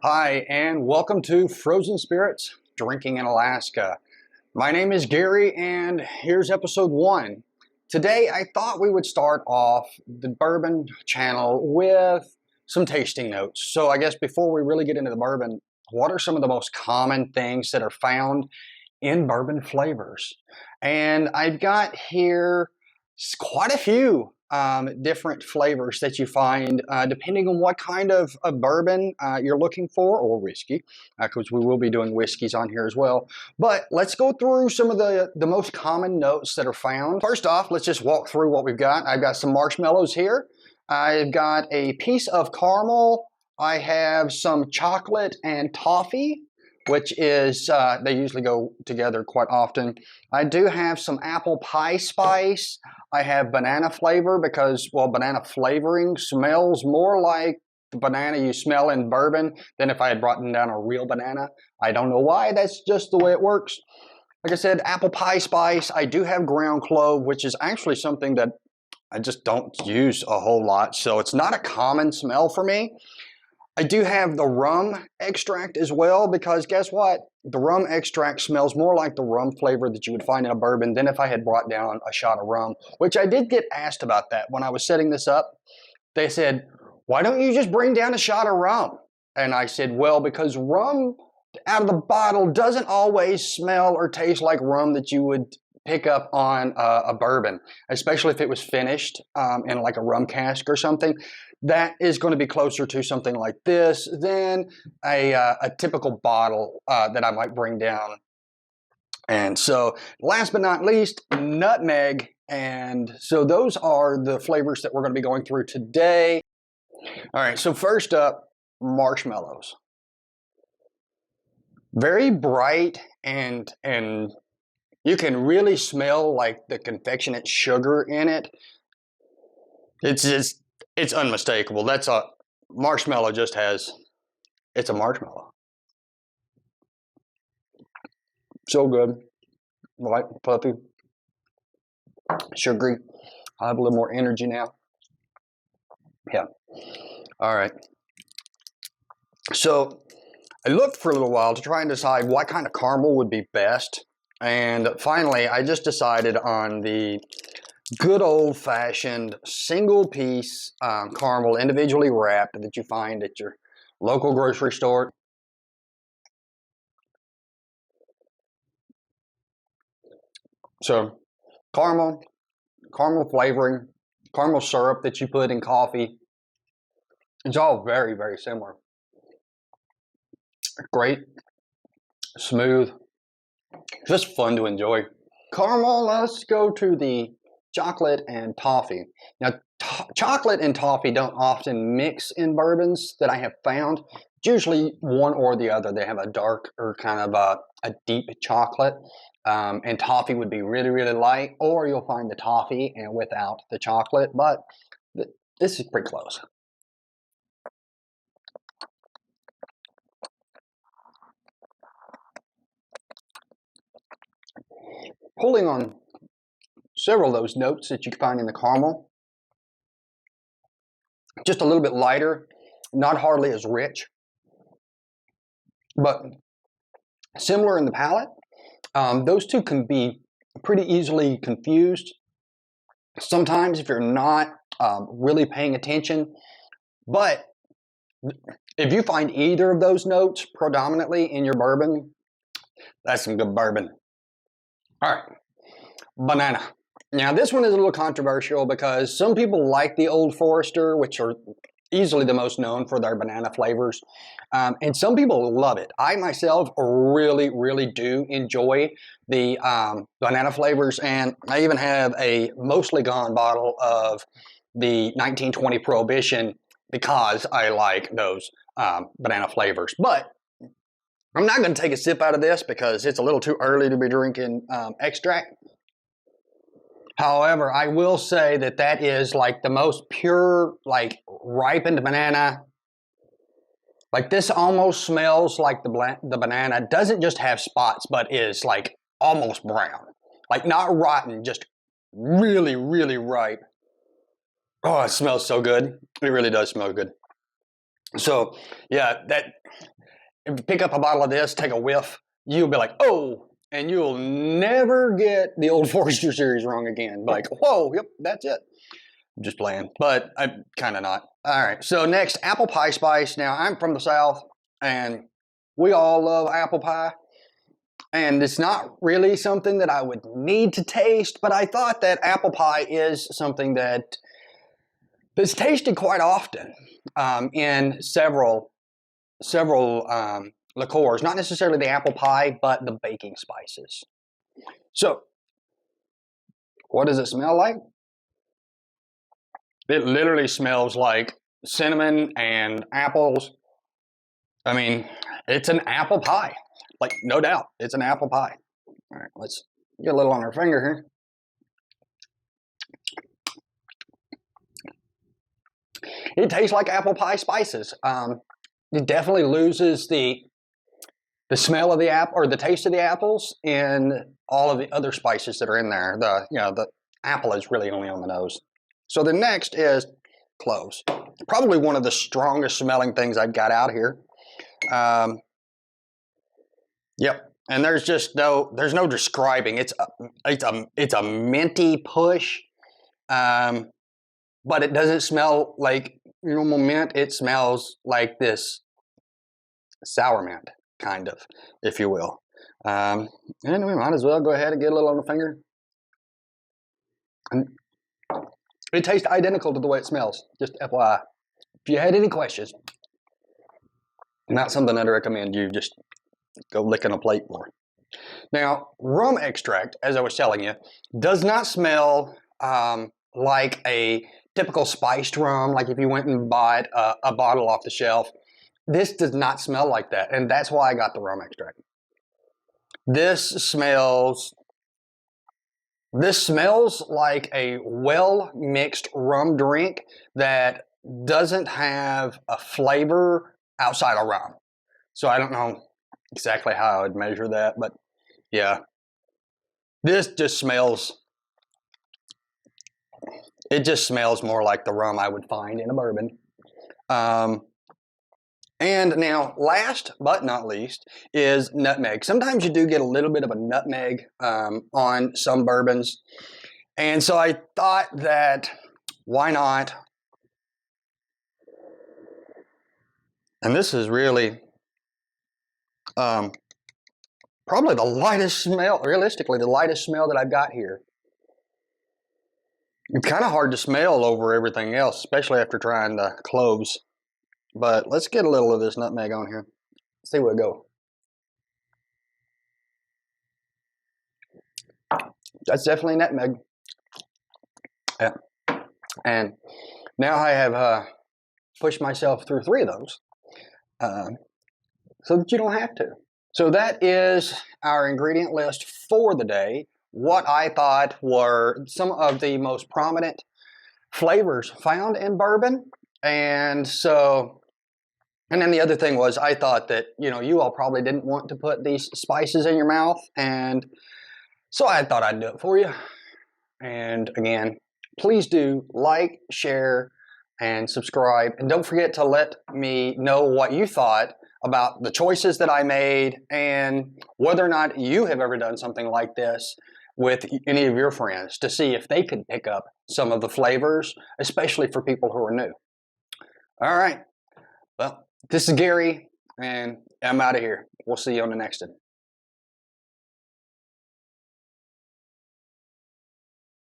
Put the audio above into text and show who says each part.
Speaker 1: Hi, and welcome to Frozen Spirits Drinking in Alaska. My name is Gary, and here's episode 1. Today, I thought we would start off the bourbon channel with some tasting notes. So, I guess before we really get into the bourbon, what are some of the most common things that are found in bourbon flavors? And I've got here quite a few different flavors that you find depending on what kind of bourbon you're looking for, or whiskey, because we will be doing whiskeys on here as well. But let's go through some of the most common notes that are found. First off, let's just walk through what we've got. I've got some marshmallows here. I've got a piece of caramel. I have some chocolate and toffee, which is, they usually go together quite often. I do have some apple pie spice. I have banana flavor because, well, banana flavoring smells more like the banana you smell in bourbon than if I had brought down a real banana. I don't know why, that's just the way it works. Like I said, apple pie spice. I do have ground clove, which is actually something that I just don't use a whole lot, so it's not a common smell for me. I do have the rum extract as well, because guess what? The rum extract smells more like the rum flavor that you would find in a bourbon than if I had brought down a shot of rum, which I did get asked about that when I was setting this up. They said, why don't you just bring down a shot of rum? And I said, well, because rum out of the bottle doesn't always smell or taste like rum that you would pick up on a bourbon, especially if it was finished in like a rum cask or something. That is going to be closer to something like this than a typical bottle that I might bring down. And so last but not least, nutmeg. And so those are the flavors that we're going to be going through today. All right, so first up, marshmallows. Very bright, and you can really smell like the confectionate sugar in it. It's unmistakable. That's a marshmallow, just has, it's a marshmallow. So good. Light, puffy, sugary. I have a little more energy now. Yeah. All right. So I looked for a little while to try and decide what kind of caramel would be best. And finally, I just decided on the good old-fashioned single-piece caramel, individually wrapped, that you find at your local grocery store. So caramel flavoring, caramel syrup that you put in coffee. It's all very, very similar. Great, smooth, just fun to enjoy. Caramel, let's go to the chocolate and toffee. Now, chocolate and toffee don't often mix in bourbons that I have found. It's usually one or the other. They have a dark or kind of a deep chocolate, and toffee would be really, really light, or you'll find the toffee and without the chocolate, but this is pretty close. Pulling on several of those notes that you can find in the caramel. Just a little bit lighter, not hardly as rich, but similar in the palate. Those two can be pretty easily confused sometimes if you're not really paying attention. But if you find either of those notes predominantly in your bourbon, that's some good bourbon. All right, banana. Now this one is a little controversial because some people like the Old Forester, which are easily the most known for their banana flavors, and some people love it. I myself really, really do enjoy the banana flavors, and I even have a mostly gone bottle of the 1920 Prohibition because I like those banana flavors. But I'm not going to take a sip out of this because it's a little too early to be drinking extract. However, I will say that that is like the most pure, like ripened banana. Like this almost smells like the banana doesn't just have spots, but is like almost brown. Like not rotten, just really, really ripe. Oh, it smells so good. It really does smell good. So yeah, that if you pick up a bottle of this, take a whiff, you'll be like, oh, and you'll never get the Old Forester series wrong again. Like, whoa, yep, that's it. I'm just playing, but I'm kind of not. All right, so next, apple pie spice. Now, I'm from the South, and we all love apple pie. And it's not really something that I would need to taste, but I thought that apple pie is something that's tasted quite often in several liqueurs. Not necessarily the apple pie, but the baking spices. So, what does it smell like? It literally smells like cinnamon and apples. I mean, it's an apple pie. Like, no doubt, it's an apple pie. All right, let's get a little on our finger here. It tastes like apple pie spices. It definitely loses the smell of the apple or the taste of the apples in all of the other spices that are in there. The apple is really only on the nose. So the next is cloves. Probably one of the strongest smelling things I've got out here. Yep, and there's no describing. It's a minty push, but it doesn't smell like normal mint. It smells like this sour mint, kind of, if you will. And we might as well go ahead and get a little on the finger. And it tastes identical to the way it smells. Just FYI, if you had any questions, not something I'd recommend you just go licking a plate for. Now, rum extract, as I was telling you, does not smell like a typical spiced rum, like if you went and bought a bottle off the shelf. This does not smell like that, and that's why I got the rum extract. This smells like a well-mixed rum drink that doesn't have a flavor outside of rum. So I don't know exactly how I would measure that, but yeah. This just smells, it just smells more like the rum I would find in a bourbon. And now, last but not least, is nutmeg. Sometimes you do get a little bit of a nutmeg on some bourbons. And so I thought that, why not? And this is really probably the lightest smell, realistically, the lightest smell that I've got here. It's kind of hard to smell over everything else, especially after trying the cloves. But let's get a little of this nutmeg on here. See where it goes. That's definitely nutmeg. Yeah. And now I have pushed myself through 3 of those so that you don't have to. So that is our ingredient list for the day. What I thought were some of the most prominent flavors found in bourbon. And then the other thing was, I thought that, you all probably didn't want to put these spices in your mouth, and so I thought I'd do it for you. And again, please do like, share, and subscribe. And don't forget to let me know what you thought about the choices that I made and whether or not you have ever done something like this with any of your friends to see if they could pick up some of the flavors, especially for people who are new. All right. Well, this is Gary, and I'm out of here. We'll see you on the next one.